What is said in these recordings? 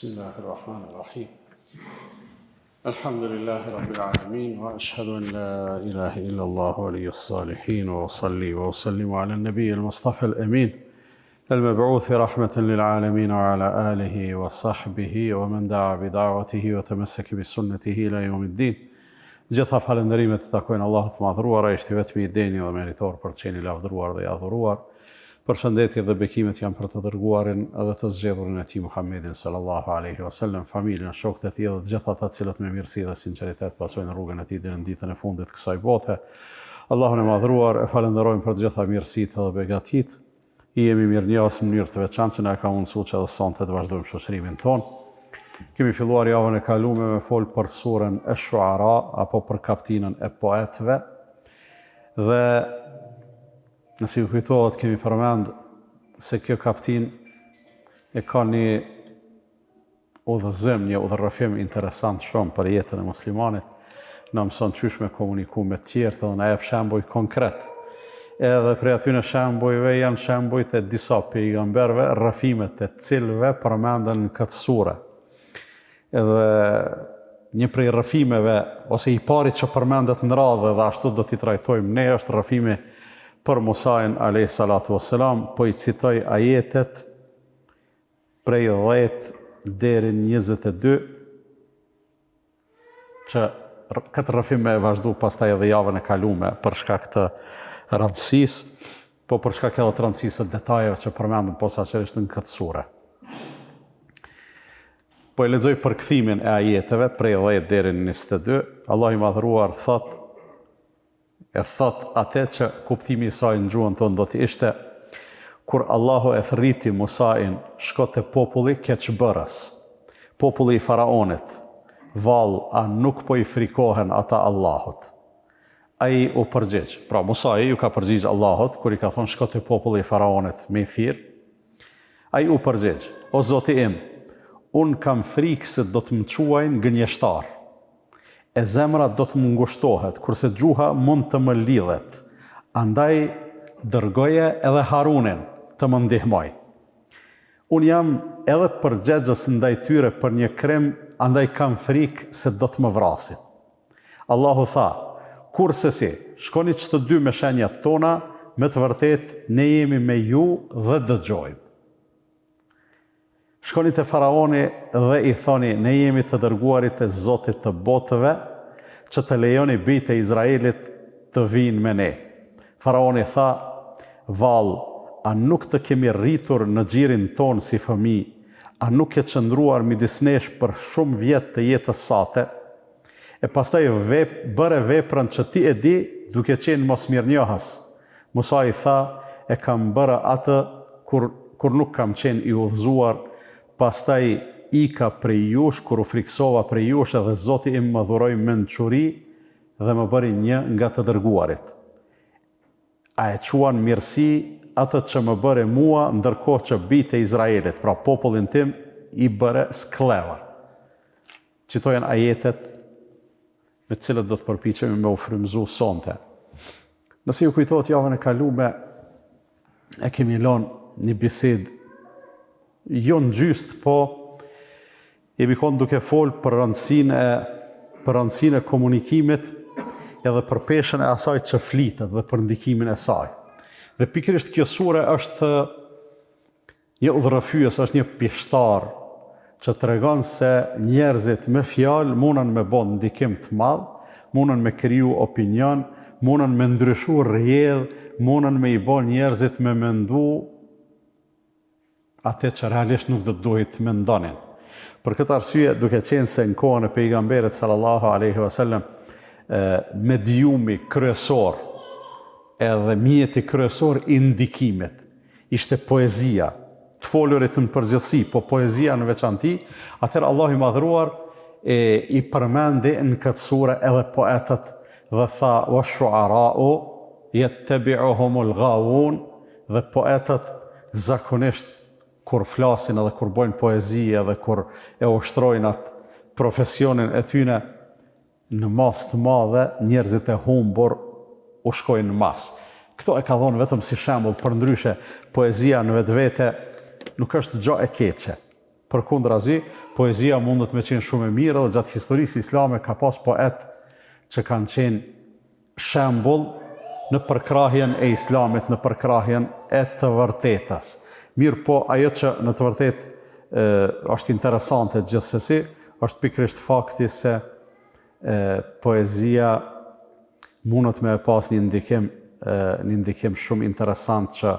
بسم الله الرحمن الرحيم الحمد لله رب العالمين وأشهد أن لا إله إلا الله ولي الصالحين وأصلي وأسلم على النبي المصطفى الأمين المبعوث رحمة للعالمين وعلى آله وصحبه ومن دعا بدعوته وتمسك بسنته إلى يوم الدين. Gjitha falënderimet të takojnë Allahut të madhruar, ai është vetëm i denjë dhe meritor për të qenë i lavdëruar dhe i adhuruar. Përshëndetje dhe bekimet janë për të dërguarin edhe të zgjedhurin e tij Muhammedin sallallahu alaihi wasallam, familjen, shokët e tij dhe të gjithë ata të cilët me mirësi dhe sinqeritet pasojnë rrugën e tij deri në ditën e fundit të kësaj bote. Allahun e madhruar e falenderojmë për të gjitha mirësitë dhe begatitë. I jemi mirënjohës në mënyrë të veçantë që na ka mundsuar që edhe sonte të vazhdojmë shoqërimin tonë. Kemi filluar javën e kaluar me fol për surën Ash-Shu'ara apo për kaptinën e poetëve. Dhe nëse ju kujtohet, kemi përmend se kjo kaptin e ka një udhëzim, një udhërrëfim interesant shumë për jetën e muslimanit. Na mëson çysh me komuniku me të tjerë dhe na jep shembuj konkret. Edhe prej atyre shembujve janë shembujt e disa pejgamberëve, rrëfimet e cilëve përmenden në këtë sure. Edhe një prej rrëfimeve, ose i pari që përmendet në radhë dhe ashtu do t'i trajtojmë ne, është rrëfimi për Musain alayhi salatu wassalam, po i citoj ajetet prej 10 deri në 22, që këtë rrëfim e vazhdu pastaj edhe javën e kaluar për shkak të rëndësisë, po për shkak edhe të rëndësisë të detajeve që përmenden posaçërisht në këtë sure. Po e lexoj përkthimin e ajeteve prej 10 deri në 22. Allah i madhruar thot atë që kuptimi i saj në gjuhën tonë do të ishte: kur Allahu e thriti Musain, shko te populli keqbërës, populli i faraonit, vallë, a nuk po i frikohen ata Allahut? Ai u përgjigj. Pra Musai ju ka përgjigj Allahut kur i ka thonë shko te populli i faraonit me thirr. Ai u përgjigj: o Zoti im, unë kam frikë se do të më quajnë gënjeshtar, e zemra do të më ngushtohet, kurse gjuha mund të më lidhet. Andaj dërgoje edhe Harunin të më ndihmoj. Unë jam edhe përgjegjës ndaj tyre për një krim, andaj kam frikë se do të më vrasin. Allahu tha: kurse si, shkoni çdo dy me shenjat tona, me të vërtet ne jemi me ju dhe dëgjojmë. Shkoni te faraoni dhe i thoni: ne jemi të dërguarit e Zotit të botëve, që të lejoni bijtë e Izraelit të vinë me ne. Faraoni tha: vallë, a nuk të kemi rritur në xhirin ton si fëmijë, a nuk ke qëndruar midis nesh për shumë vjet të jetës sate? E pastaj bëre veprën që ti e di, duke qenë mosmirnjohës. Musa i tha: e kam bërë atë kur nuk kam qenë i udhëzuar. Pastaj ika prej jush, kur u friksova prej jush, edhe Zoti im më dhuroi mençuri dhe më bëri një nga të dërguarit. A e quan mirësi atë që më bëre mua, ndërkohë që bijtë e Izraelit, pra popullin tim, i bëre skleva. Qito janë ajetet me të cilët do të përpiqemi me u frymëzu sonte. Nëse ju kujtohet, javën e kaluar e kemi lënë një bisedë jo në gjyst, po jemi qenë duke folë për rëndësinë e komunikimit edhe për peshën e asaj që flitet dhe për ndikimin e saj. Dhe pikërisht kjo sure është një udhërrëfyes, është një pishtar që tregon se njerëzit me fjalë mundën me bën ndikim të madh, mundën me kriju opinion, mundën me ndryshu rrjedh, mundën me i bën njerëzit me mendu atë që realisht nuk do të duhet të mendonin. Për këtë arsye, duke qenë se në kohën e pejgamberit sallallahu alaihi wasallam, mediumi kryesor edhe mjeti kryesor i ndikimit ishte poezia, të folurit në përgjithësi, po poezia në veçanti, atëherë Allahu i madhruar i përmendi në këtë sure edhe poetët dhe tha: wash-shu'ara'u yattabi'uhumul ghawun, dhe poetët zakonisht kur flasin edhe kur bojnë poezi edhe kur e ushtrojnë atë profesionin e tyne, në mas të madhe njerëzit e humbur u shkojnë në mas. Këto e ka dhonë vetëm si shembull, për ndryshe poezia në vetvete nuk është gjë e keqe. Përkundrazi, poezia mundet me qenë shumë e mirë dhe gjatë historisë islame ka pas poet që kanë qenë shembull në përkrahjen e islamit, në përkrahjen e të vërtetës. Mirë po, ajo që në të vërtet është interesante gjithsesi, është pikrisht fakti se poezia mundet me pas një ndikim shumë interesant që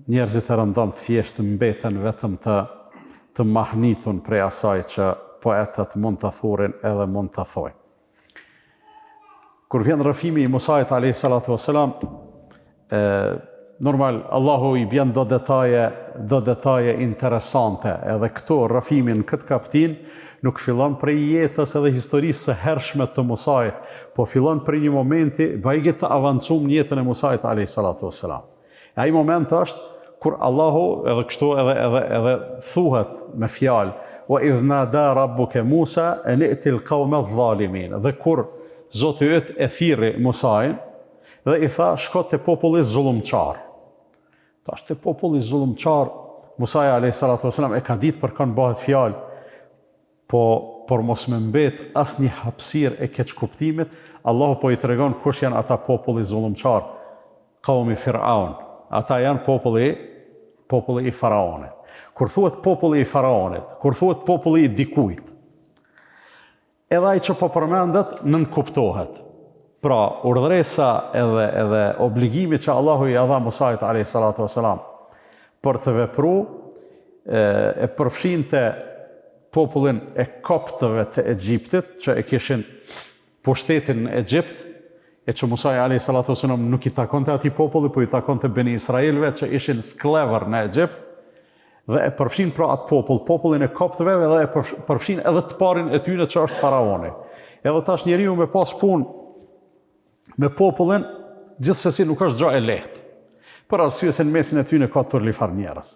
njerëzit e rëndom thjesht mbeten vetëm të mahnitun prej asaj që poetët mund të thurin edhe mund të thojnë. Kur vjen rrëfimi i Musait a.s. Normal, Allahu i bjen do detaje interesante, edhe këto rrëfimin këtë kaptin nuk fillon prej jetës edhe historisë së hershme të Musait, po fillon prej një momenti bajgit të avancum në jetën e Musait a.s. E ai moment është kur Allahu edhe kështu edhe thuhet me fjalë wa idh nada rabbuka Musa an i'til qawma adh-dhalimin, dhe kur Zoti yt e thirri Musain dhe i tha shko te populli zullumçar. Tash te populli zullumçar Musa a.s. e ka ditë për kanë bëhet fjalë, por mos me mbet asnjë hapësirë e keq kuptimit, Allahu po i tregon kush janë ata populli zullumçar, qaumi Firaun. Ata janë populli i Faraonit. Kur thuhet populli i Faraonit, kur thuhet populli i dikujt, edhe ai që po përmendet nën kuptohet. Pra, urdhresa edhe obligimi që Allahu i dha Musait a.s. për të vepruar e përfshinte popullin e koptëve të Egjiptit, që e kishin pushtetin në Egjipt, e që Musa a.s. nuk i takonte atij populli, po i takonte Beni Israelve që ishin sklever në Egjipt, dhe e përfshin pra atë popullin e koptëve, dhe e përfshin edhe të parin e tyne që është Faraoni. Edhe tash njeriu me pas punë me popullin, gjithsesi nuk është gjë e lehtë. Për arsye se në mesin e tyne ka turlifar njerëz.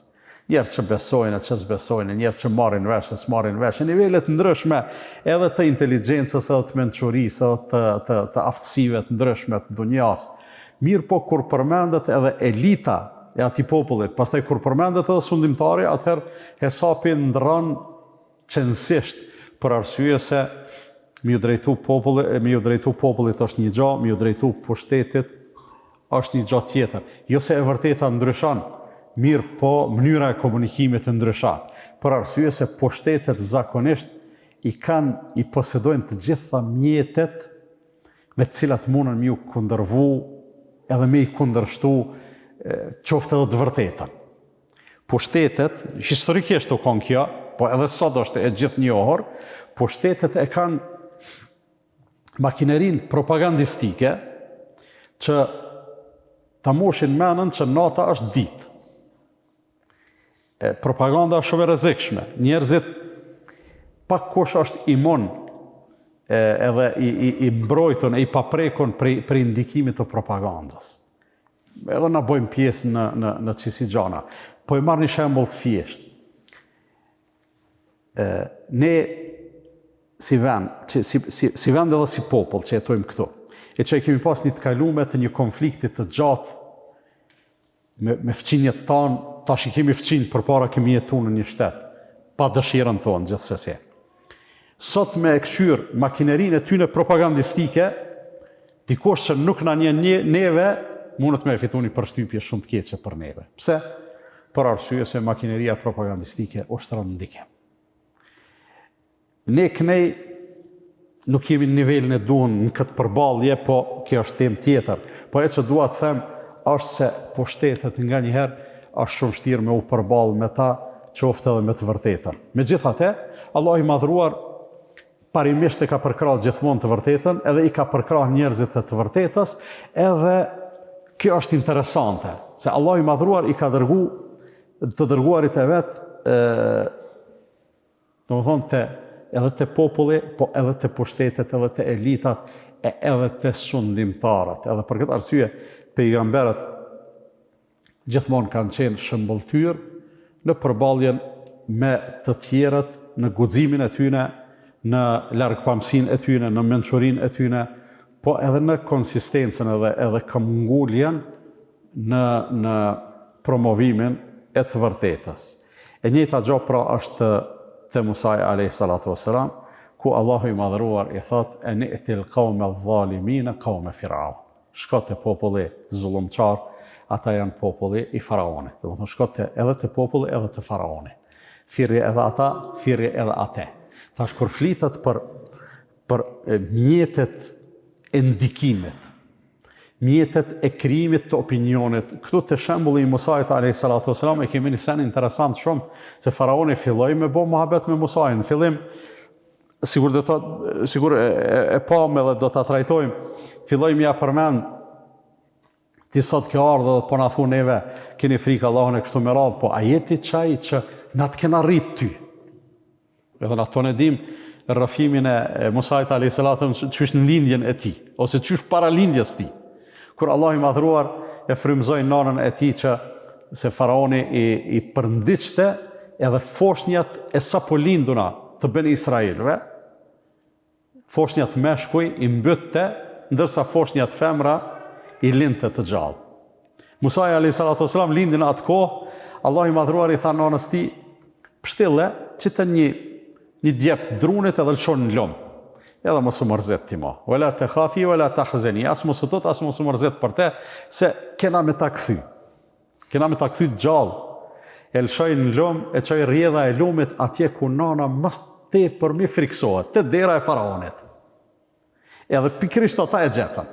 Njerëz që besojnë, që s'besojnë, njerëz që marrin vesh, s'marrin vesh, në nivelet ndryshme edhe të inteligjencës, edhe të mençurisë, edhe të aftësive të ndryshme të dunjas. Mirë po kur përmendet edhe elita e atij popullit, pastaj kur përmendet edhe sundimtari, atëherë hesapi ndron qëndësisht, për arsye se mi u drejtu popullit është një gjë, mi u drejtu pushtetit është një gjë tjetër. Jo se e vërteta ndryshon, mirë po mënyra e komunikimit ndryshon. Për arsye se pushtetet zakonisht i posedojnë të gjitha mjetet me të cilat mundën me u kundërvu edhe me i kundërshtu qoftë edhe të vërtetën. Pushtetet, historikisht u kanë kjo, po edhe sot është e gjithnjohur, pushtetet e kanë makinerin propagandistike që ta moshin menën që nata është ditë. Propaganda është shumë e rrezikshme. Njerëzit pak kush është imun edhe i mbrojtën e i paprekun për indikimit të propagandës. Edhe na bojmë pjesë në qisi gjana. Po e marrë një shembull thjesht. Ne si vend edhe si popull që jetojmë këtu, e që e kemi pas një të kalume të një konfliktit të gjatë me fqinjet tanë, tash i kemi fqinjë përpara kemi jetu në një shtet, pa dëshirën tonë gjithsesi. Sot me e këshyr makinerin e tyne propagandistike, dikush që nuk na një neve, mundet me e fitu një përshtypje shumë të keqe për neve. Pse? Për arsye se makineria propagandistike është rëndikim. Ne kënej nuk jemi në nivelin e duhur në këtë përballje, po kjo është temë tjetër. Po e që dua të them është se pushtetet nga njëherë është shumë vështirë me u përballë me ta, qoftë edhe me të vërtetën. Megjithatë, Allah i madhruar parimisht e ka përkrahur gjithmonë të vërtetën, edhe i ka përkrahur njerëzit të vërtetës, edhe kjo është interesante, se Allah i madhruar i ka të dërguarit e vet, domethënë edhe të populli, po edhe të pushtetet, edhe të elitat, edhe të sundimtarët. Edhe për këtë arsye, pejgamberët gjithmonë kanë qenë shëmbulltyr në përballjen me të tjerët, në guximin e tyne, në largpamësinë e tyne, në mençurinë e tyne, po edhe në konsistencën edhe këmbguljen në promovimin e të vërtetës. E njëjta gjë pra është te Musa alayhi salatu wassalam, ku Allahu i madhëruar i thot e ni'til qawme adh-dhalimin qawme Firaun. Shko te populli zullumçar, ata janë populli i Faraonit. Do të thonë shko edhe te populli edhe te Faraoni. Thirrje edhe ata, thirrje edhe ate. Tash kur flitet për mjetet e ndikimit, mjetet e krijimit të opinionit. Këtu të shembulli i Musait alayhi salatu wasalam e kemi një sen interesant shumë, se Faraoni filloi me bo mohabet me Musain. Në fillim, sigur e pam edhe do ta trajtojmë, filloi m'ia përmend ti sot ke ardhur dhe po na thu neve keni frikë Allahun e kështu me radhë, po a jeti çaj që na të kena rrit ty. Edhe na tonë dim rrëfimin e Musait alayhi salatu çysh në lindjen e tij, ose çysh para lindjes tij. Kur Allah i madhruar e frymëzoi nanën e tij që se Faraoni i përndiqte edhe foshnjat e sapo linduna të Ben Israelve, foshnjat meshkuj i mbytte, ndërsa foshnjat femra i lindte të gjallë. Musa alayhi salatu wasalam lindi në atë kohë, Allah i madhruar i tha nanës tij, pështille që të një djep drunit edhe lëshon në lomë. Edhe mos u mërzet ti ma. Wala takhafi wala tahzani. As mos u tot, as mos u mërzet për te, se kena me ta kthy. Kena me ta kthy të gjallë. E lëshoj në lumë, e çoj rrjedha e lumit atje ku nana mas tepër mi friksohet, te dera e Faraonit. Edhe pikrisht ata e gjetën.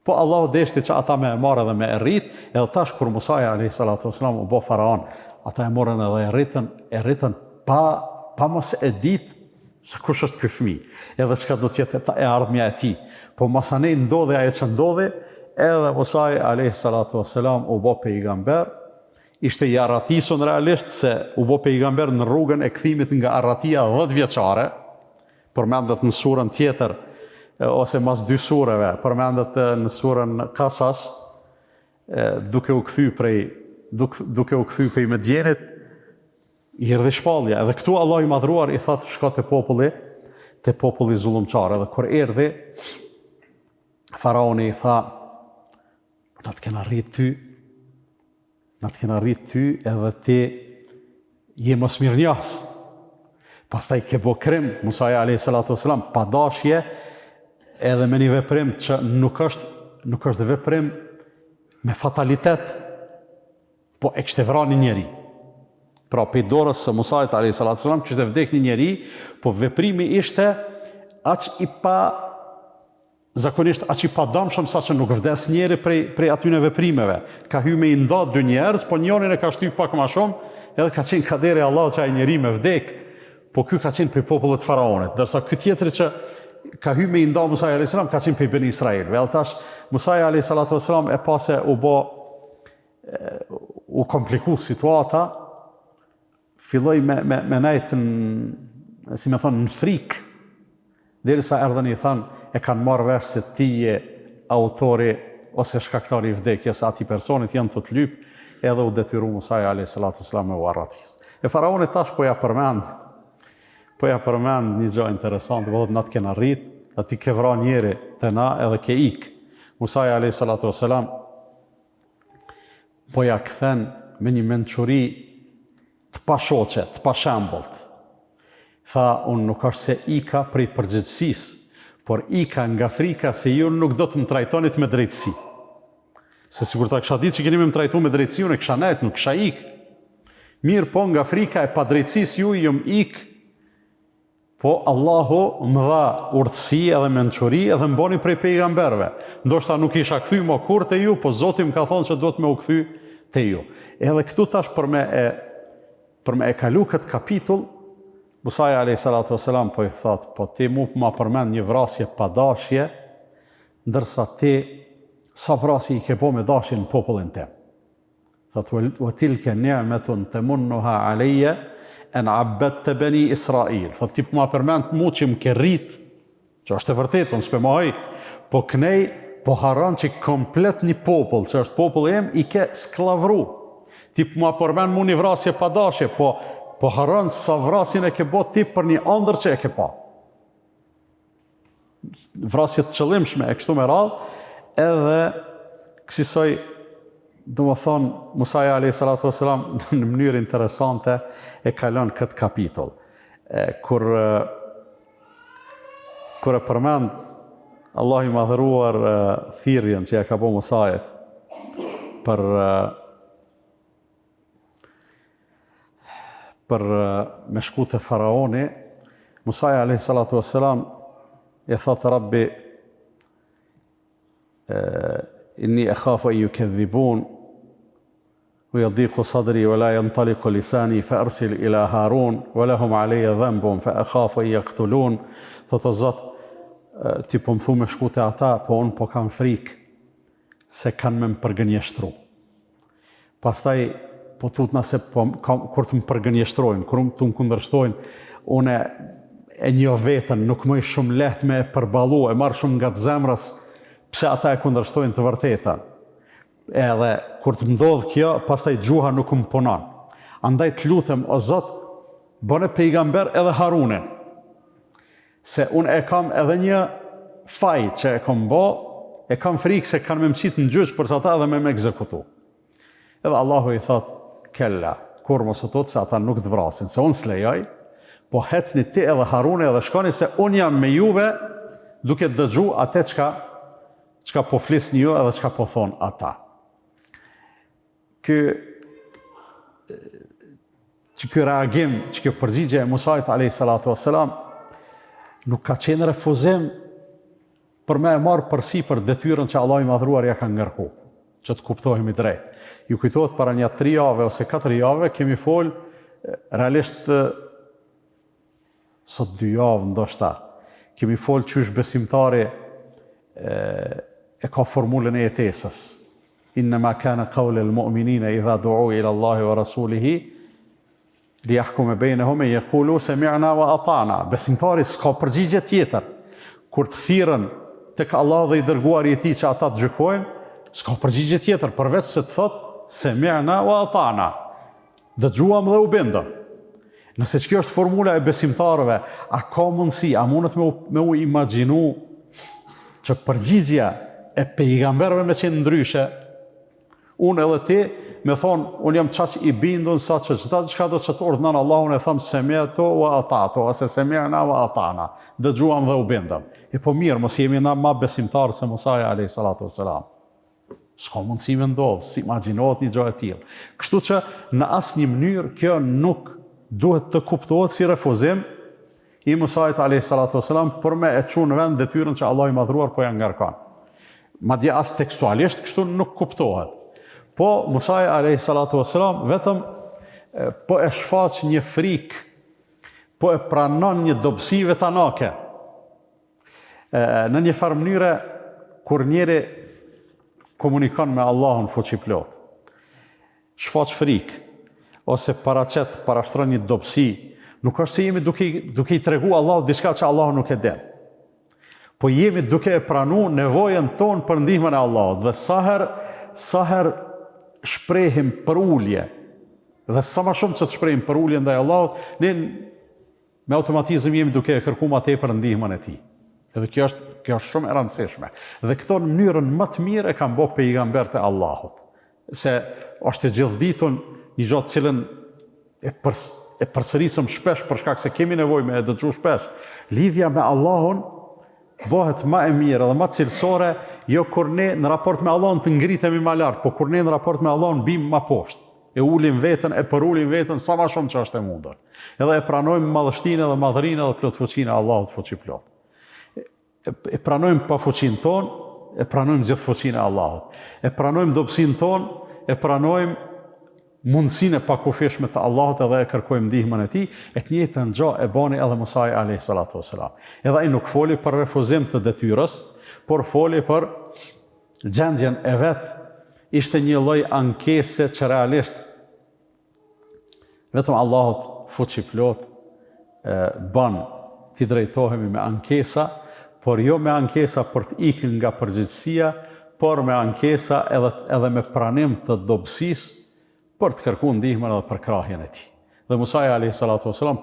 Po Allahu deshti që ata me e marrë dhe me e rrit, edhe tash kur Musa alayhi salatu wasalam u bë Faraon, ata e morën edhe e rritën pa mos e ditë se kush është ky fëmijë, edhe çka do të jetë e ardhmja e tij. Po masanej ndodhi ajo që ndodhi, edhe Musa alayhi salatu wassalam u bë pejgamber, ishte i arratisur realisht se u bë pejgamber në rrugën e kthimit nga arratia 10 vjeçare, përmendet në surën tjetër ose mas 2 sureve, përmendet në surën Qasas, duke u kthy prej Medjenit, i erdhi shpallja. Edhe këtu Allah i madhruar i thot shko te populli zullumçar. Edhe kur erdhi, Faraoni i tha, na të kena rrit ty, edhe ti je mos mirënjohës. Pastaj ke bo krim, Musa alayhi salatu wasalam, pa dashje, edhe me një veprim që nuk është veprim me fatalitet, po e kishte vrarë një njeri. Pra pe dorës së Musait alayhi salatu wasalam kishte vdek një njeri, po veprimi ishte zakonisht aq i padamshëm sa që nuk vdes njeri prej atyne veprimeve. Ka hy me i nda 2 njerëz, po njërin e ka shtyp pak më shumë, edhe ka qenë kaderi Allah që ai njeri me vdek, po ky ka qenë prej popullit Faraonit, ndërsa ky tjetri që ka hy me i nda Musa alayhi salam ka qenë prej Ben Israelve. Edhe tash Musa alayhi salatu wasalam e pase u kompliku situata, filloi me nejtë si me thonë në frikë, derisa erdhën i thanë, e kanë marrë vesh se ti je autori ose shkaktari i vdekjes ati personit, janë të lyp, edhe u detyru Musa alayhi salatu wasalam me u arratis. E Faraoni tash po ja përmend një gjë interesante, do të na të kena rrit, ati ke vra njeri te na edhe ke ik. Musa alayhi salatu wasalam po ja kthen me një mençuri të pashoqe, të pashembullt. Tha, unë nuk është se ika prej përgjegjësisë, por ika nga frika se ju nuk do të më trajtonit me drejtësi. Se sigur ta kisha ditë që keni me më trajtu me drejtësi, unë e kisha nejt, nuk kisha ik. Mirë po nga frika e padrejtësisë ju jëm ik, po Allahu më dha urtësi edhe mençuri edhe më boni prej pejgamberve. Ndoshta nuk isha kthy më kur te ju, po Zoti më ka thonë që do të më u kthy te ju. Edhe këtu tash për me e kalu këtë kapitull, Musa alayhi salatu wasalam po i thot, po ti mu ma përmend një vrasje pa dashje, ndërsa ti sa vrasje i ke bo me dashje në popullin tim. Thot, wa tilka ni'matun tamunnuha alayya an 'abbadta bani Israil. Thot, ti ma përmend mu që më ke rrit, që është e vërtetë, unë s'pe mohoj, po kënej po harron që komplet një popull, që është populli im, i ke sklavru. Ti ma përmend mu një vrasje pa dashje, po harron sa vrasin e ke bo ti për një ëndër që e ke pa. Vrasje të qëllimshme e kështu me radhë, edhe kësaj do më thonë, Musaja a.s. në mënyrë interesante e kalon këtë kapitull. Kur e përmend Allah i madhëruar thirrjen që ja ka bo Musajit për me shku të faraoni, Musaja a.s. e thotë Rabbi, inni e khafu e ju kedhibun, u yadiqu sadri, wa la yantaliqu lisani, fa arsil ila Harun, wa lahum aleja dhembun, fa e khafu e jakthulun, thotë o Zot, ti po më thu me shku të ata, po unë po kam frikë se kanë me më përgënjeshtru. Pastaj, po tutna se kur të më përgënjeshtrojnë, kur të më kundërshtojnë, une e një vetën, nuk më i shumë lehtë me e përbalu, e marrë shumë nga të zemrës, pse ata e kundërshtojnë të vërtetën. Edhe, kur të më ndodhë kjo, pastaj gjuha nuk më punon. Andaj të lutem, o Zot, bëne pejgamber edhe Harunin. Se unë e kam edhe një faj që e kam bo, e kam frikë se kanë me më qitë në gjyq për ata edhe me ekzekutu. Edhe Allahu i thot, kella, kur mos u thot se ata nuk të vrasin, se unë s'lejoj, po hecni ti edhe Haruni edhe shkoni se unë jam me juve duke dëgju atë çka po flisni ju edhe çka po thon ata. Ky reagim, kjo përgjigje e Musait a.s. nuk ka qenë refuzim për me e marë përsi për detyrën që Allah i madhruar ja ka ngërku, që të kuptohemi drejt. Ju kujtohet para një 3 jave ose 4 jave, kemi folë realisht sot 2 javë ndoshta. Kemi folë qysh besimtari e ka formulën e jetesës. Innama kana qawla al-mu'minina idha du'u ila Allahi wa rasulihi li jahkume bejnehum e yaqulu sami'na wa ata'na. Besimtari s'ka përgjigje tjetër. Kur të thirrën tek Allah dhe i dërguari i tij që ata të gjykojnë, s'ka përgjigje tjetër përveç se të thotë sami'na wa ata'na. Dëgjuam dhe u bindëm. Nëse kjo është formula e besimtarëve, a ka mundësi, a mundet me u imagjinu që përgjigja e pejgamberëve me qenë ndryshe, unë edhe ti me thonë, unë jam qaq i bindun sa që qka do që të ordhënan Allah, unë e thamë semi'tu wa ata'tu, ose semi'na wa ata'na, dëgjuam dhe u bindëm. E po mirë, mos jemi na ma besimtarë se Musaja a.s. S'ka mundësi me ndodhë, si imagjinohet një gjë e tillë. Kështu që në asnjë mënyrë kjo nuk duhet të kuptohet si refuzim i Musait a.s. për me e çu në vend detyrën që Allah i madhruar po ja ngarkon. Madje as tekstualisht kështu nuk kuptohet. Po Musai a.s. vetëm po e shfaq një frikë, po e pranon një dobësi vetanake. Në një farë mënyre, kur njeri komunikon me Allahun fuqiplot, shfaq frikë, ose parashtron një dobësi, nuk është se jemi duke i tregu Allahut diçka që Allahu nuk e din. Po jemi duke e pranu nevojën tonë për ndihmën e Allahut. Dhe sa herë shprehim për ulje, dhe sa më shumë që të shprehim për ulje ndaj Allahut, ne me automatizëm jemi duke e kërkuar më tepër ndihmën e tij. Edhe kjo është shumë e rëndësishme. Dhe këto në mënyrën më të mirë e kanë bërë pejgambert e Allahut. Se është e gjithditun një gjë të cilën e përsërisëm shpesh për shkak se kemi nevojë me e dëgju shpesh. Lidhja me Allahun bëhet më e mirë dhe më cilësore, jo kur ne në raport me Allahun të ngritemi më lart, po kur ne në raport me Allahun bim më poshtë. E ulim veten, e përulim veten sa më shumë që është e mundur. Edhe e pranojmë madhështinë dhe madhërinë dhe plotfuqinë e Allahut fuqiplot. E pranojmë pafuqinë tonë, e pranojmë gjithfuqinë e Allahut. E pranojmë dobësinë tonë, e pranojmë mundësinë e pakufishme të Allahut edhe e kërkojmë ndihmën e tij, e të njëjtën gjë e bani edhe Musai a.s. Edhe ai nuk foli për refuzim të detyrës, por foli për gjendjen e vet. Ishte një lloj ankese që realisht vetëm Allahut fuqiplot bën të drejtohemi me ankesa, por jo me ankesa për të ikën nga përgjegjësia, por me ankesa edhe me pranim të dobësisë për të kërkuar ndihmën edhe për krahjen e tij. Dhe Musai a.s.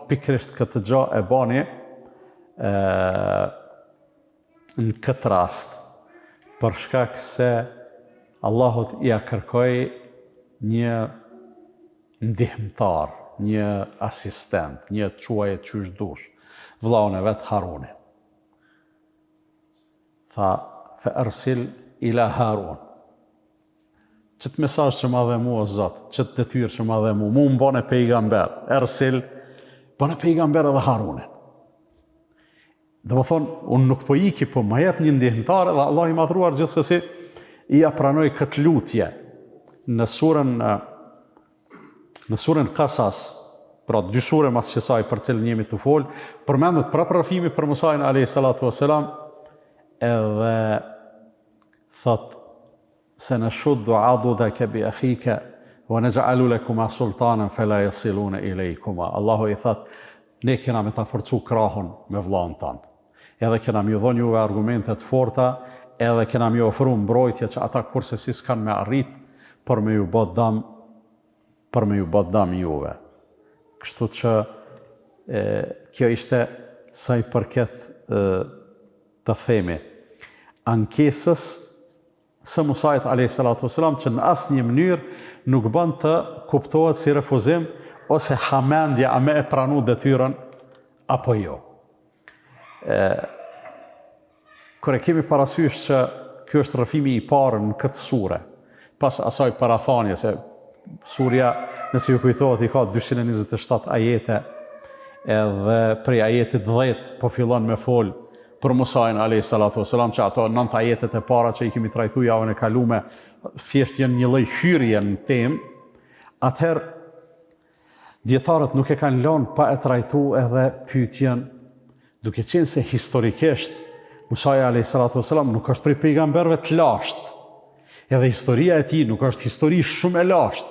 pikërisht këtë gjë e bani në këtë rast, për shkak se Allahut ja kërkoi një ndihmtar, një asistent, një quaje qysh dush, vllaun e vet Harunin. Tha, fe ersil ila Harun. Qëtë mesazh që ma dhe mu, o Zot, qëtë detyrë që ma dhe mu më bane pejgamber, ersil, bane pejgamber edhe Harunin. Dhe më thonë, unë nuk po iki, po ma jep një ndihmtar, edhe Allah i madhruar gjithsesi i apranoi këtë lutje në surën Qasas, pra dy sure mas qësaj për cilën jemi të folë, përmendet prapë rafimi për Musajin a.s. edhe thot, se në shuddu adudake bi akhike, wa në gjaalu lekuma sultanën, fela jasilune i lejkuma. Allahu i thot, ne kena me ta forcu krahun me vllain tanë. Edhe kena mi dhon juve argumentet forta, edhe kena mi ofru mbrojtje që ata kurse si s'kan me arrit, për me ju bot dam juve. Kështu që kjo ishte sa i përket të themi ankesës së Musait a.s. që në asë një mënyrë nuk bën të kuptohet si refuzim ose hamendja a me e pranu detyrën apo jo. Kër e kemi parasysh që kjo është rrëfimi i parë në këtë sure, pas asaj parathanje se surja, nëse ju kujtohet, i ka 227 ajete, edhe prej ajetit 10 po fillon me fol për Musajin a.s. që ato 9 ajetet e para që i kemi trajtu javën e kalume, thjesht janë një lloj hyrje në temë, atëherë dietarët nuk e kanë lënë pa e trajtu edhe pyetjen, duke qenë se historikisht Musaji a.s. nuk është prej pejgamberëve të lashtë, edhe historia e tij nuk është histori shumë e lashtë,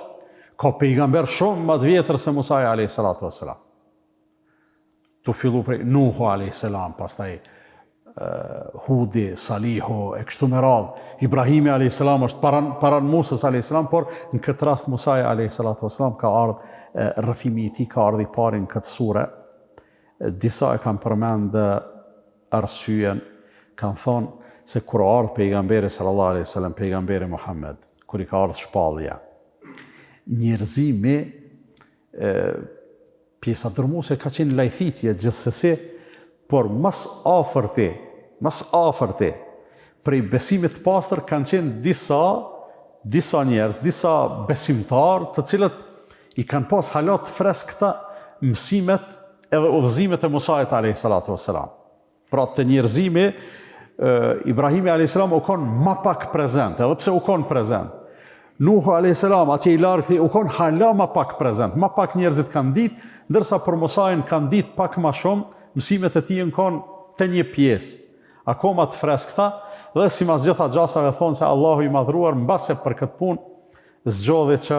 ka pejgamber shumë më të vjetër se Musaji a.s. Tu fillu prej Nuhu a.s. pastaj Hudi, Salihu, e kështu me radhë. Ibrahimi a.s. është paran Musës a.s. por në këtë rast Musaji a.s. ka ardhë, rrëfimi i tij ka ardhë i pari në këtë sure. Disa e kanë përmend arsyen, kanë thonë se kur ardhë pejgamberi sallallahu alaihi wasallam, pejgamberi Muhammed, kur i ka ardhë shpallja, njerëzimi, pjesa dërmuese ka qenë lajthitje gjithsesi, por mas afërti prej besimit të pastër kanë qenë disa njerëz, disa besimtar, të cilët i kanë pas halat freskëta mësimet edhe udhëzimet e Musait a.s. Pra të njerëzimi, Ibrahimi a.s. u konë ma pak prezent, edhe pse u konë prezent. Nuhu a.s. atje i largë u konë hala ma pak prezent, ma pak njerëzit kanë ditë, ndërsa për Musajin kanë ditë pak ma shumë, mësimet e tij kanë të një pjesë, akoma të freskëta, dhe si mas gjitha gjasave thonë se Allahu i madhruar mbase për këtë punë zgjodhi që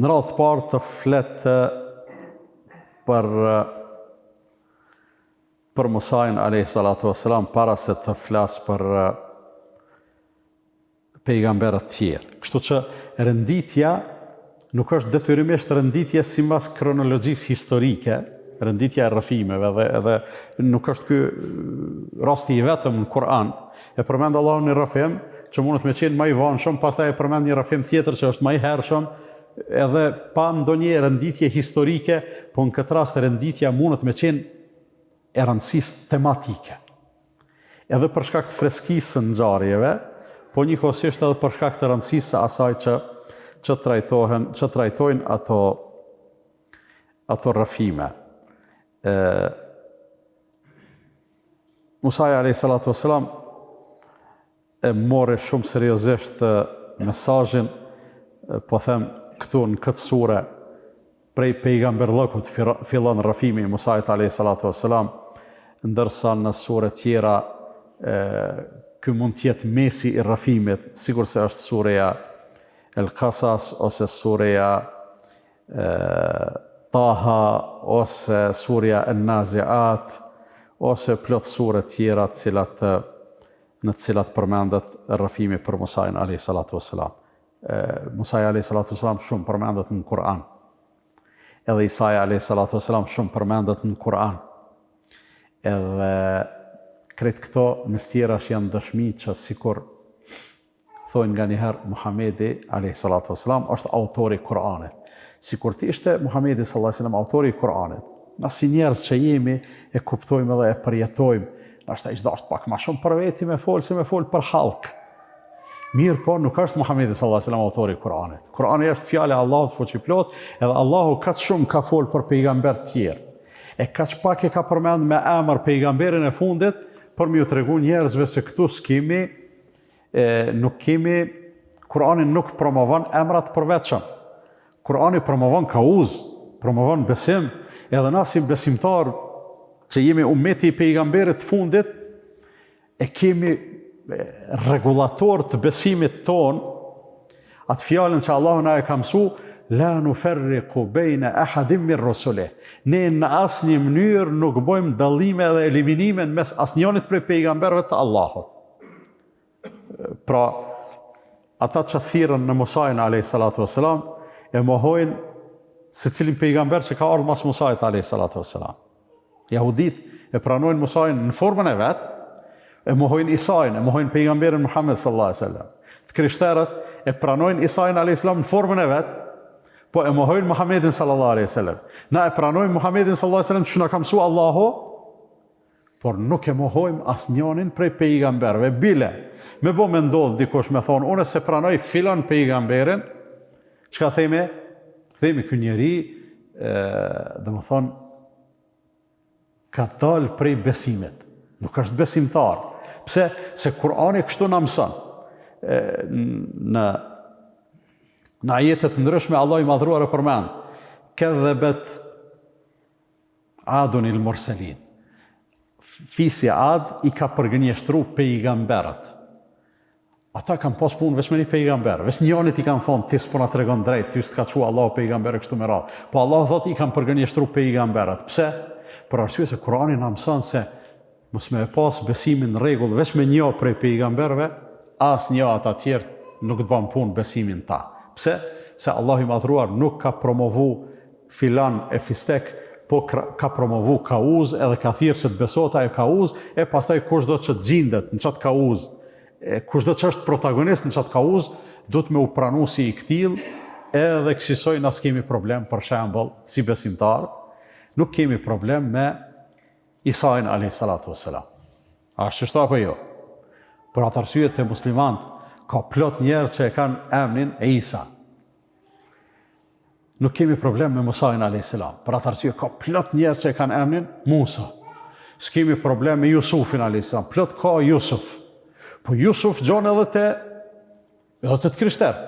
në radhë të parë të fletë për Musajin a.s. para se të flasë për pejgamberët tjerë. Kështu që renditja nuk është detyrimisht renditje si mas kronologjisë historike, renditja e rrëfimeve, edhe nuk është ky rasti i vetëm në Kur'an. E përmend Allahu një rrëfim që mundet me qenë më i vonshëm, pastaj e përmend një rrëfim tjetër që është më i hershëm, edhe pa ndonjë renditje historike, po në këtë rast renditja mundet me qenë e rëndësisë tematike. Edhe për shkak të freskisë së ngjarjeve, po njëkohësisht edhe për shkak të rëndësisë së asaj që trajtojnë ato rrëfime. Musaji a.s. e mori shumë seriozisht mesazhin, po them këtu në këtë sure, prej pejgamberllëkut fillon rrëfimi i Musait a.s. ndërsa në sure tjera ky mund të jetë mesi i rrëfimit, sikur se është sureja El-Qasas, ose sureja Taha, ose surja El-Naziat, ose plot sure tjera në të cilat përmendet rrëfimi për Musajin a.s. Musaji a.s. shumë përmendet në Kur'an. Edhe Isaja a.s. shumë përmendet në Kur'an. Edhe Kretë këto misterash janë dëshmi që sikur thonë nga njëherë Muhamedi a.s. është autori i Kur'anit. Sikur të ishte Muhamedi s.a.s. autori i Kur'anit. Na si njerëz që jemi e kuptojmë dhe e përjetojmë, nashta ishte është pak ma shumë për veti me folë se me folë për halkë. Mirë po, nuk është Muhamedi s.a.s. autori i Kur'anit. Kur'ani është fjale Allahut fuqiplot, edhe Allahu kaq shumë ka folë për pejgamber tjerë. E kaq pak e ka përmend me emër pejgamberin e fundit, për më ju tregu njerëzve se këtu s'kemi, nuk kemi, Kur'ani nuk promovon emrat përveçëm. Kur'ani promovon kauz, promovon besim, edhe na si besimtar që jemi ummeti i pejgamberit fundit, e kemi regulator të besimit ton, atë fjallën që Allah na e ka mësu, la nuferriqu bejna ahadim mir rusulih. Ne në asë një mënyrë nuk bojmë dallime dhe eliminime në mes asnjënit prej pejgamberëve të Allahut. Pra, ata që thirrën në Musajin a.s. e mohojnë se cilin pejgamber që ka ardhur mas Musajit a.s. Jahudit e pranojnë Musajin në formën e vetë, e mohojnë Isajin, e mohojnë pejgamberin Muhammed s.a.s. Të krishterët e pranojnë Isajin a.s. në formën e vetë, po e mohojnë Muhammedin s.a.s. Na e pranojnë Muhammedin s.a.s. që na ka mësu Allahu, por nuk e mohojmë asnjënin prej pejgamberëve. Bile, me bo me ndodh dikush me thonë, unë se pranoj filan pejgamberin, çka themi? Themi ky njeri, dhe më thonë, ka dalë prej besimit. Nuk është besimtar. Pse? Se Kur'ani kështu na mëson. Në ajetet ndryshme, Allah i madhruar e përmend, kedhebet Adun il Murselin. Fisja Ad i ka përgënjeshtru pejgamberët. Ata kanë pas punë veç me një pejgamber. Veç njonit i kanë thonë, ti s'po na tregon drejt, ty s'ka qua Allah pejgamberë kështu me radhë. Po Allah thot i kanë përgënjeshtru pejgamberët. Pse? Për arsye se Kur'ani na mëson se mos me pas besimin në rregull veç me një prej pejgamberëve, as një ata tjerë nuk të bën punë besimin ta. Pse? Se Allah i madhruar nuk ka promovu filan e fistek, po ka promovu kauz edhe ka thirrë se të besota e kauz, e pastaj kushdo që të gjendet në çat kauz, kushdo që është protagonist në çat kauz, do të me u pranu si i ktill, edhe kësaj na s'kemi problem, për shembull, si besimtar, nuk kemi problem me Isajin a.s. A është qështu apo jo? Për atë arsye të muslimanët, ka plot njerëz që e kanë emrin e Isa. Nuk kemi problem me Musajin a.s. Për atë arsye, ka plot njerëz që e kanë emrin Musa. S'kemi problem me Jusufin a.s. Plot ka Jusuf. Po Jusuf gjon edhe të krishterët.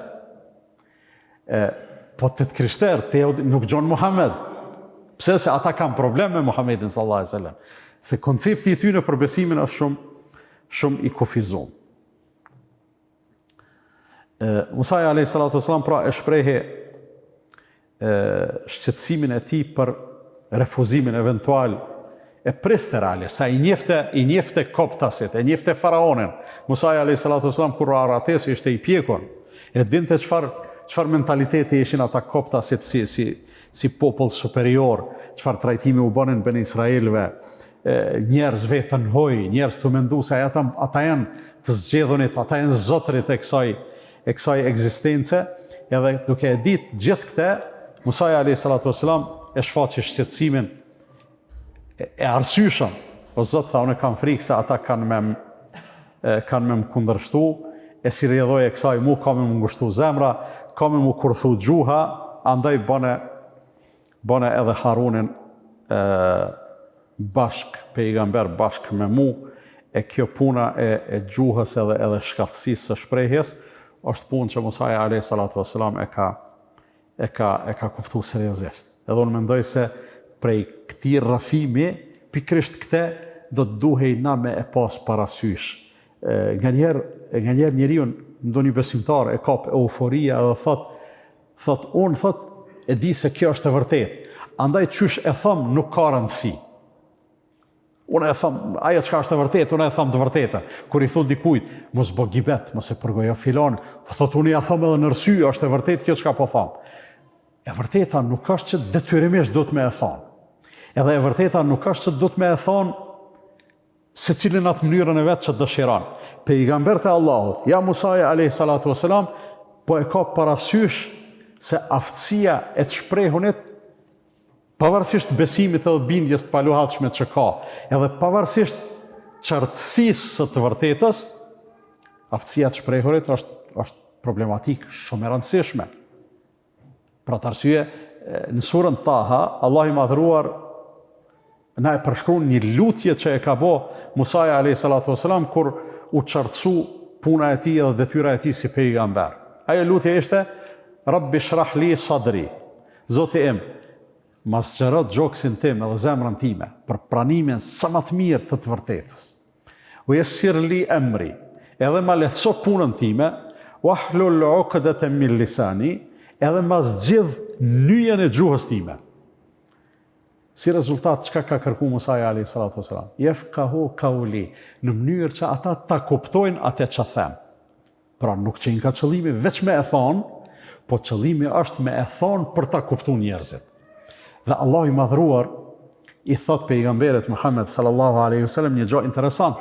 Po të krishterët nuk gjon Muhammed. Pse? Se ata kanë problem me Muhammedin sallallahu alaihi wasallam. Se koncepti i tyre për besimin është shumë i kufizuar. Musa alayhi salatu wasallam pra e shprehi shqetësimin e tij për refuzimin eventual e presterale, sa i njefte koptasit, e njefte faraonin. Musa alayhi salatu wasallam kur arratesi ishte i pjekur, e dinte çfarë mentaliteti ishin ata koptasit si popull superior, çfarë trajtimi u bënin ben Israelve, njerëz vetën hoj, njerëz të mendu se ata janë të zgjedhunit, ata janë zotërit e kësaj ekzistence, edhe duke e ditë gjithë këte, Musa alayhi salatu wasalam e shfaqi shqetësimin e arsyeshëm. O Zot, tha, unë kam frikë se ata kanë me më kundërshtu, e si rrjedhoj e kësaj mu ka me më ngushtu zemra, ka me më kurthu gjuha, andaj bane edhe Harunin pejgamber bashk me mu, e kjo puna e gjuhës edhe shkatsisë së shprehjes, është punë që Musa alayhi salatu wasalam e ka kuptu seriozisht. Edhe unë mendoj se prej këtij rrafimi, pikrisht këte do të duhej na me e pas parasysh. Nga njerë njeriu ndonjë besimtar e kap euforia dhe thot unë e di se kjo është e vërtet. Andaj qysh e thëm nuk ka rëndësi. Unë e thëm, aja çka është e vërtet, unë e thëm të vërtetën. Kur i thot dikujt, mos bo gibet, mos e përgojo filan, po thot unë ja thëm edhe në arsye, është e vërtet kjo çka po thëm. E vërteta nuk është që detyrimisht do të me e thonë. Edhe e vërteta nuk është që do të me e thonë se cilin atë mënyrën e vetë që dëshiron. Pejgambert e Allahut, ja Musaja a.s. po e ka parasysh se aftësia e të shprehunit, pavarësisht besimit edhe bindjes të paluhatshme që ka, edhe pavarësisht qartësisë së të vërtetës, aftësia të shprehurit është problematik shumë e rëndësishme. Pra të arsye, në surën Taha, Allah i madhruar na e përshkruan një lutje që e ka bo Musaja a.s. kur u qartësu puna e tij dhe detyra e tij si pejgamber. Ajo lutje ishte: Rabbi shrah li sadri, Zoti im, ma zgjerot gjoksin tim edhe zemrën time për pranimin sa më të mirë të vërtetës. U yassir li emri, edhe ma lehtëso punën time, wahlul uqdatan min lisani, edhe ma zgjidh nyjen e gjuhës time. Si rezultat, çka ka kërku Musaja a.s. Yefqahu qawli, në mënyrë që ata ta kuptojnë atë që them. Pra nuk që ka qëllimi veç me e thonë, po qëllimi është me e thonë për ta kuptuar njerëzit. Dhe Allah i madhruar i thot pejgamberit Muhammed sallallahu alaihi wasallam një gjë interesant.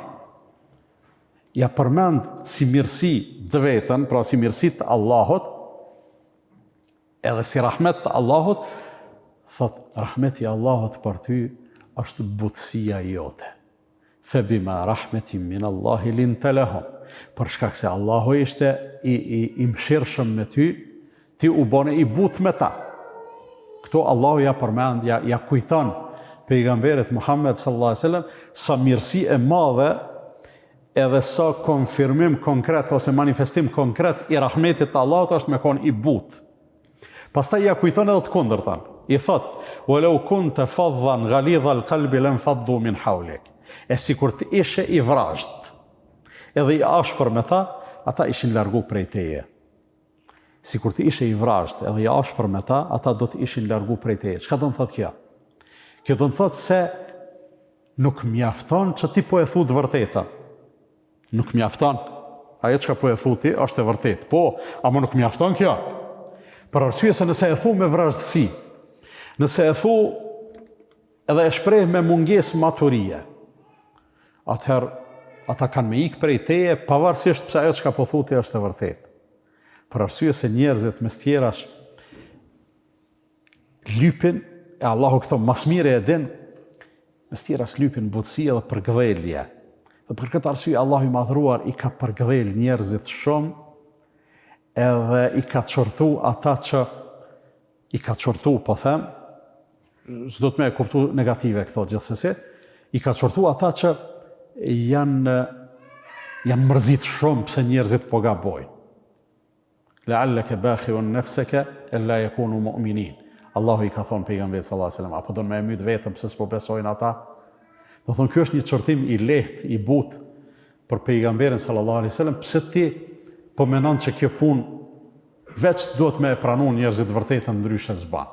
Ja përmend si mirësi të vetën, pra si mirësi të Allahut, edhe si rahmet të Allahut, thot, rahmeti Allahut për ty është butësia jote. Febima rahmetin min Allahi linta lahum. Për shkak se Allahu ishte i mëshirshëm me ty, ti u bone i butë me ta. Këto Allahu ja përmend, ja kujton pejgamberit Muhammed sallallahu alaihi wasallam sa mirësi e madhe edhe sa konfirmim konkret ose manifestim konkret i rahmetit të Allahut është me kon i butë. Pastaj ja kujton edhe të kundërtën. I thot: "Walau kunta faddan ghalidha al-qalbi lanfaddu min hawlik." E sikur të ishe i vrazhët, edhe i ashpër me ta, ata ishin largu prej teje. Sikur të ishe i vrazhët, edhe i ashpër me ta, ata do të ishin largu prej teje. Çka do të thotë kjo? Kjo do të thotë se nuk mjafton që ti po e thu të vërtetën. Nuk mjafton. Ajo çka po e thu ti është e vërtetë. Po, ama nuk mjafton kjo. Për arsye se nëse e thu me vrazhdësi, nëse e thu edhe e shpreh me mungesë maturie, atëherë ata kanë me ikë prej teje, pavarësisht pse ajo çka po thuti është e vërtetë. Për arsye se njerëzit mes tjerash lypin, e Allahu këto mas mire e din, mes tjerash lypin butësi edhe përgdhelje. Dhe për këtë arsye Allahu i madhruar i ka përgdhel njerëzit shumë, edhe i ka çortu ata që i ka çortu, po them, s'do të më e kuptu negative këto gjithsesi, i ka çortu ata që janë mërzit shumë pse njerëzit po gabojnë. La'allaka bakhi'un nafsaka alla yakunu mu'minin. Allahu i ka thonë pejgamberit sallallahu alaihi wasallam, apo do më myt vetëm pse s'po besojnë ata. Do thonë ky është një çortim i lehtë, i butë për pejgamberin sallallahu alaihi wasallam, pse ti po menon që kjo punë veç duhet me pranu njerëzit vërtetën ndryshe s'ban.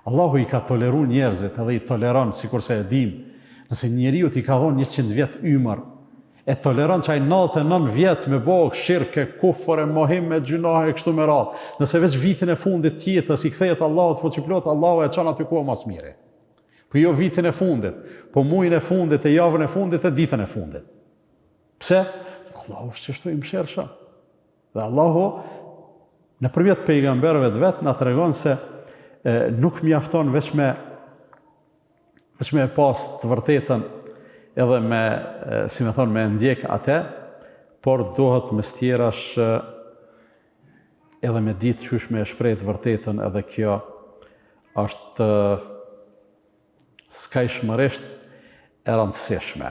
Allahu i ka toleru njerëzit edhe i toleron, sikur se e dim, nëse njeriu t'i ka dhonë 100 vjet ymër, e toleron që ai 99 vjet me bëu shirke, kufër, mohim me gjunohe e kështu me radhë. Nëse veç vitin e fundit të jetës i kthehet Allahut fuqiplot, Allahu e çon aty ku mas miri. Po jo vitin e fundit, po muajin e fundit, e javën e fundit, e ditën e fundit. Pse? Allahu është çështu i mëshirshëm. Dhe Allahu nëpërmjet pejgamberëve të vet na tregon se nuk mjafton veç me pas të vërtetën edhe me, si me thonë, me ndjek atë, por duhet mes tjerash edhe me ditë qysh me shpreh të vërtetën, edhe kjo është skajshmërisht e rëndësishme.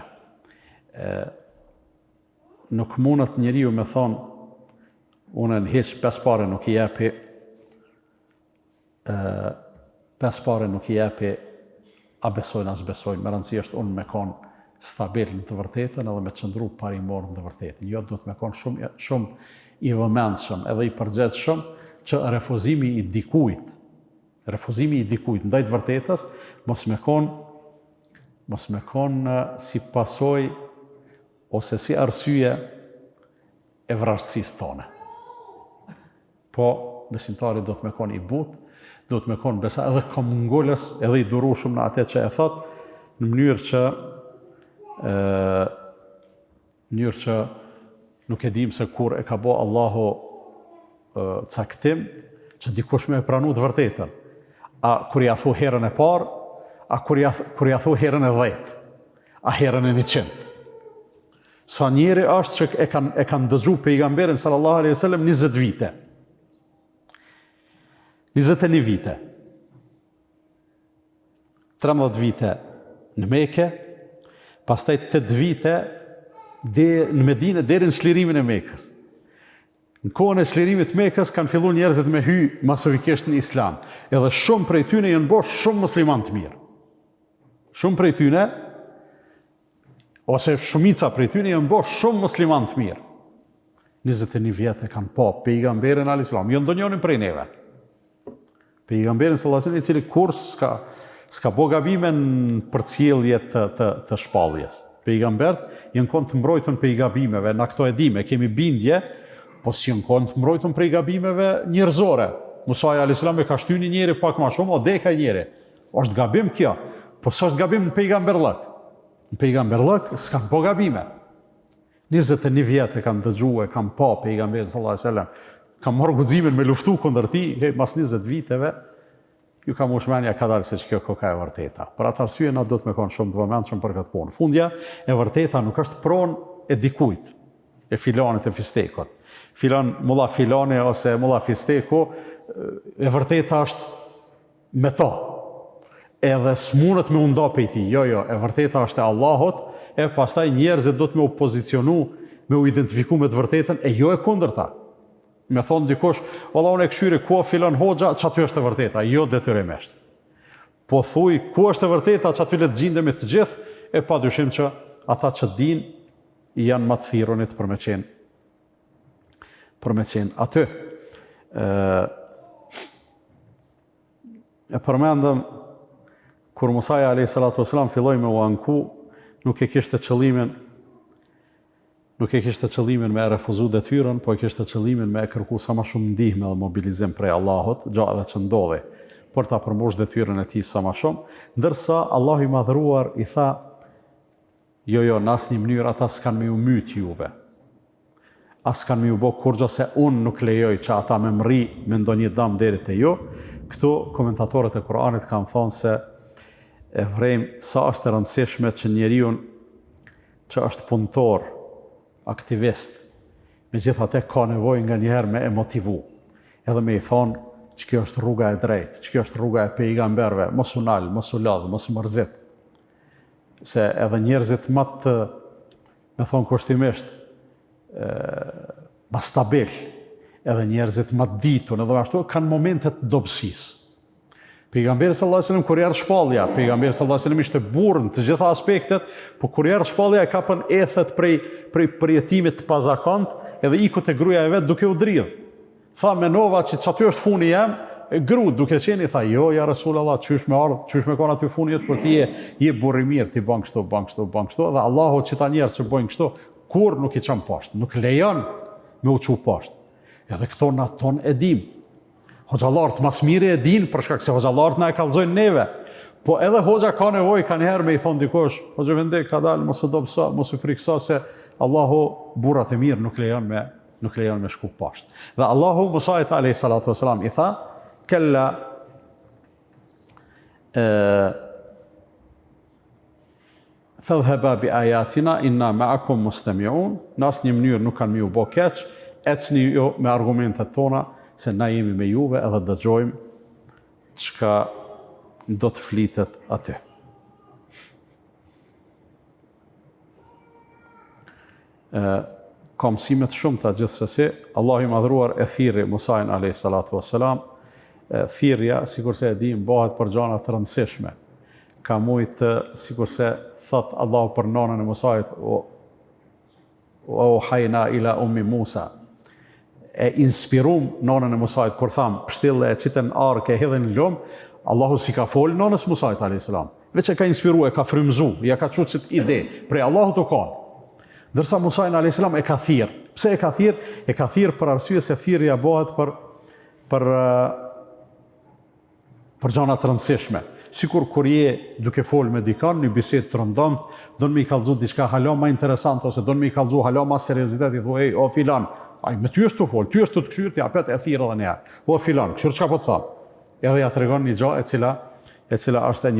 Nuk mundet njeriu me thonë, unë në hiç pespare nuk i jepi, a besojnë, as besojnë. Me rëndësi është unë me konë stabil në të vërtetën edhe me qëndru parimor në të vërtetën. Jo, duhet me konë shumë i vëmendshëm edhe i përgjithshëm që refuzimi i dikujt ndaj të vërtetës mos me konë si pasojë ose si arsye e vrasësisë tone. Po, besimtari do të me konë i butë, do të me konë besa edhe komungullës, edhe i durueshëm në atë që e thot, në mënyrë që njërë që nuk e dim se kur e ka bo Allahu caktim që dikush me pranu të vërtetën. A kur ja thu herën e parë, a kur ja thu herën e 10, a herën e 100. Sa njeri është që e kanë dëgju pejgamberin sallallahu alaihi wasallam 20 vite. 21 vite. 13 vite në Mekë, pastaj 8 vite në Medinë deri në çlirimin e Mekës. Në kohën e çlirimit të Mekës kanë filluar njerëzit me hy masovikisht në Islam. Edhe shumë prej tyre janë bërë shumë musliman të mirë. Shumë prej tyre, ose shumica prej tyre janë bërë shumë musliman të mirë. 21 vjet e kanë pa pejgamberin alayhis salam, jo ndonjërin prej neve. Pejgamberin sallallahu alaihi wasallam i cili kur s'ka bo gabime në përcjellje të shpalljes. Pejgambert janë konë të mbrojtën prej gabimeve, na këto e dime, kemi bindje, po si janë konë të mbrojtën prej gabimeve njerëzore. Musa alayhis salam e ka shtyni njëri pak më shumë, o deka njëri. Është gabim kjo, po s'është gabim në pejgamberllëk. Në pejgamberllëk s'kan bo gabime. 21 vjet e kanë dëgjuar, kanë pa pejgamberin sallallahu alaihi wasallam, kanë marrë guximin me luftu kundër tij, mas 20 viteve, ju ka mushmenja ka dalë se që kjo koka e vërteta. Për atë arsye na do të me konë shumë të vëmendshëm për këtë punë. Fundja e vërteta nuk është pronë e dikujt, e filanit e fistekut. Filan mulla filani ose mulla fisteku, e vërteta është me ta. Edhe s'munët me unda pe ti. Jo, e vërteta është e Allahut, e pastaj njerëzit do të me u pozicionu, me u identifiku me të vërtetën, e jo e kundërta. Me thonë dikush, valla unë e këshyri ku filan hoxha, që aty është e vërteta, jo detyrimisht. Po thuj, ku është e vërteta, që aty le të gjinde me të gjithë, e pa dyshim që ata që din, janë më të thirrunit për me qenë aty. E përmendëm, kur Musaja a.s. filloi me u anku, nuk e kishte qëllimin me e refuzu detyrën, po e kishte qëllimin me e kërku sa ma shumë ndihme dhe mobilizim prej Allahut, gjatë edhe që ndodhi, për ta përmbush detyrën e tij sa ma shumë, ndërsa Allahu i madhëruar i tha, jo, në asnjë mënyrë ata s'kan me ju myt juve. As s'kan me ju bo kurgja se unë nuk lejoj që ata me mri me ndonjë dëm deri te ju. Këtu komentatorët e Kuranit kanë thonë se e vrejmë sa është e rëndësishme që njeriu që është punëtor, aktivist, me gjithatë ka nevojë nga njëherë me e motivu. Edhe me i thonë që kjo është rruga e drejtë, që kjo është rruga e pejgamberve, mos u nal, mos u lodh, mos u mërzit. Se edhe njerëzit më të, me thonë kushtimisht, më stabil, edhe njerëzit më të ditun, edhe ashtu kanë momentet dobësisë. Pejgamberi sallallahu alajhi wasallam kur erdhi shpallja, pejgamberi sallallahu alajhi wasallam ishte burr të gjitha aspektet, por kur erdhi shpallja e kapën ethet prej përjetimit të pazakont, edhe iku te gruaja e vet duke u dridh. Tha menova që çaty është funi jam, gru duke qenë i tha jo ja Rasulullah, çysh me ardh, çysh me kon aty funi jot për ti je burr i mirë, ti bën kështu, dhe Allahu që ta njerëz që bojnë kështu, kur nuk i çon poshtë, nuk lejon me u çu poshtë. Edhe këto na ton e dim. Hoxhallarët mas miri e din, për shkak se hoxhallarët na e kallëzojnë neve. Po edhe hoxha ka nevojë kanë herë me i thon dikush, hoxha vende ka dalë, mos u dobëso, mos u frikso se Allahu burrat e mirë nuk lejon me shku poshtë. Dhe Allahu Musa alayhi salatu wasalam i tha, kella fadhhaba bi ayatina inna ma'akum mustami'un. Në asnjë mënyrë nuk kanë më u bë keq, ecni jo me argumentet tona, se na jemi me juve edhe dëgjojmë çka do të flitet aty. Ka mësime të shumta gjithsesi. Allahu i madhruar e thirri Musain alayhi salatu wassalam. Thirrja, sikurse e dim, bëhet për gjëra të rëndësishme. Ka mujt sikurse thot Allahu për nonën e Musait, o hajna ila ummi Musa. E inspirum nonën e Musait, kur tham, pështille e qitën arë, ke hedhen në lumë, Allahu si ka folë nonës Musait, a.s. Veç e ka inspiru, e ka frymzu, ja ka qucit ide, prej Allahu të kanë. Dërsa Musait, a.s. e ka thirë. Pse e ka thirë? E ka thirë për arsye se thirrja bëhet për gjëra të rëndësishme. sikur kur je duke folë me dikan, një bisedë të rëndomt, do në me i kallëzu diçka hala ma interesant, ose do në me i kallëzu hala ma seriozitet, i thua, o filan, aj me ty është të folë, ty është të këshyrë, ja pet e thirë edhe njerë, o filan, këshyrë çka po të thamë? Edhe ja të regon një gja e cila është e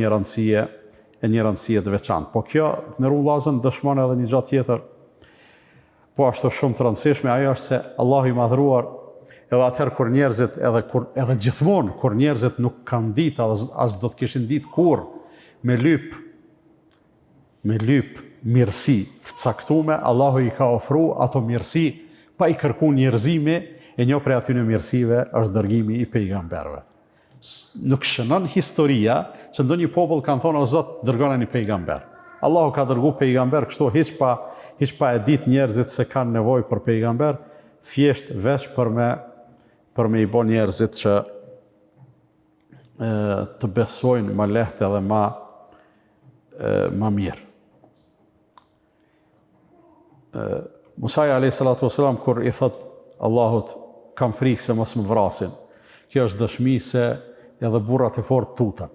një rëndësie të veçantë. Po kjo, në rrullazën, dëshmon edhe një gja tjetër, po ashtu shumë të rëndësishme, ajo është se Allahu i madhruar, edhe atëherë kur njerëzit, edhe gjithmonë, kur njerëzit nuk kanë ditë, as do të kishin ditë kur, me lyp mirësi të caktume, Allahu i ka ofru ato mirësi, pa i kërku njerëzimi, e një prej atyne mirësive është dërgimi i pejgamberve. Nuk shënon historia që ndonjë popull kanë thonë, o Zot, dërgona një pejgamber. Allahu ka dërgu pejgamber, kështu hiç pa e ditë njerëzit se kanë nevojë për pejgamber, thjesht veç për me i bo njerëzit që të besojnë më lehtë edhe më mirë. Musaja a.s. kur i thot Allahut, kam frikë se mos më vrasin, kjo është dëshmi se edhe burrat e fortë tutën.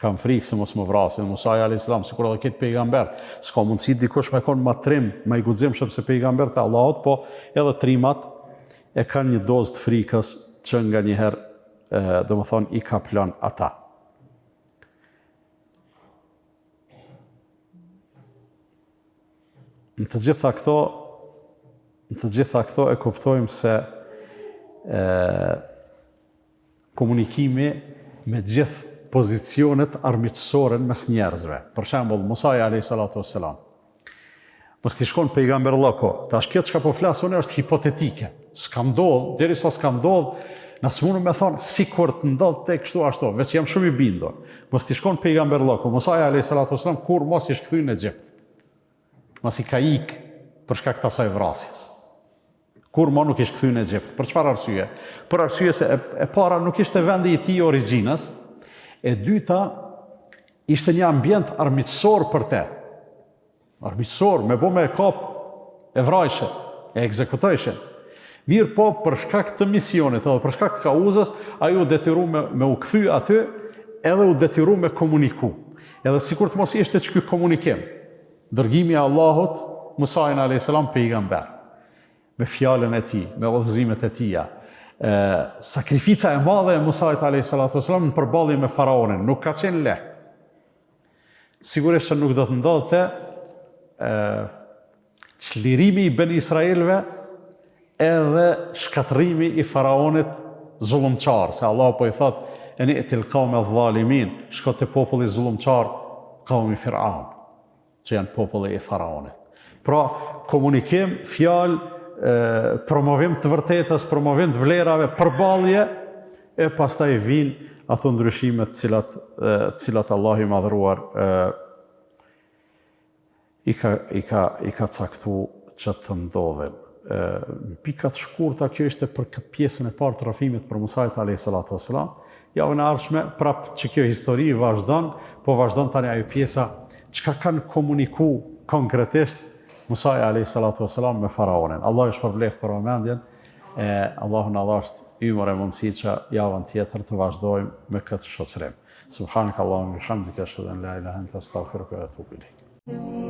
Kam frikë se mos më vrasin. Musaja a.s. sikur edhe këtë pejgamber, s'ka mundësi dikush me konë ma trim, ma i guximshëm se pejgamber të Allahut, po edhe trimat e kanë një dozë të frikës që nga njëherë, dhe më thonë, i ka plan ata. Në të gjitha këto e kuptojmë se komunikimi me gjithë pozicionet armiqësore mes njerëzve. Për shembull, Musaja a.s. Mos t'i shkon pejgamberlloko, tash kjo çka po flas unë është hipotetike. S'ka ndodhur, derisa s'ka ndodhur, na s'mundu me thonë sikur të ndodh tek kështu ashtu, veç jam shumë i bindur. Mos t'i shkon pejgamberlloko, Musaja a.s. kur mos i shkthyn në Egjipt. Mos i ka ik për shkak të asaj vrasjes. Kur mo nuk ishte kthyer në Egjipt. Për çfarë arsye? Për arsye se e para nuk ishte vendi i tij origjinës, e dyta ishte një ambient armiqësor për te. Armiqësor, me bo me kap e vrajshe, e ekzekutojshe. Mirë po, për shkak të misionit, edhe për shkak të kauzës, ai u detyru me u kthy aty, edhe u detyru me komuniku. Edhe sikur të mos ishte që ky komunikim. Dërgimi i Allahut, Musajin a.s. pejgamber. Me fjalën e tij, me udhëzimet e tija. Sakrifica e madhe e Musait a.s. në përballje me faraonin, nuk ka qenë lehtë. Sigurisht që nuk do të ndodhte çlirimi i Ben Israelve edhe shkatërrimi i faraonit zullumçar, se Allah po i thot eni'til qawme adh-dhalimin, shko te populli zullumçar, qaumi Firaun, që janë populli i faraonit. Pra, komunikim, fjalë, promovim të vërtetës, promovim të vlerave, përballje, e pastaj vinë ato ndryshimet cilat Allah i madhruar i ka caktu që të ndodhin. Në pikat shkurta, kjo ishte për këtë pjesën e parë të rrafimit për Musait a.s. Javën e ardhshme, prap që kjo histori vazhdon, po vazhdon tani ajo pjesa çka kanë komuniku konkretisht Musaja a.s. me faraonin. Allah është përbleft për vëmendjen, Allahu na dhashtë ymër e mundësi që javën tjetër të vazhdojmë me këtë shoqërim. Subhanakallahumma wa bihamdika, ashhadu an la ilaha illa anta, astaghfiruka wa atubu ilayk.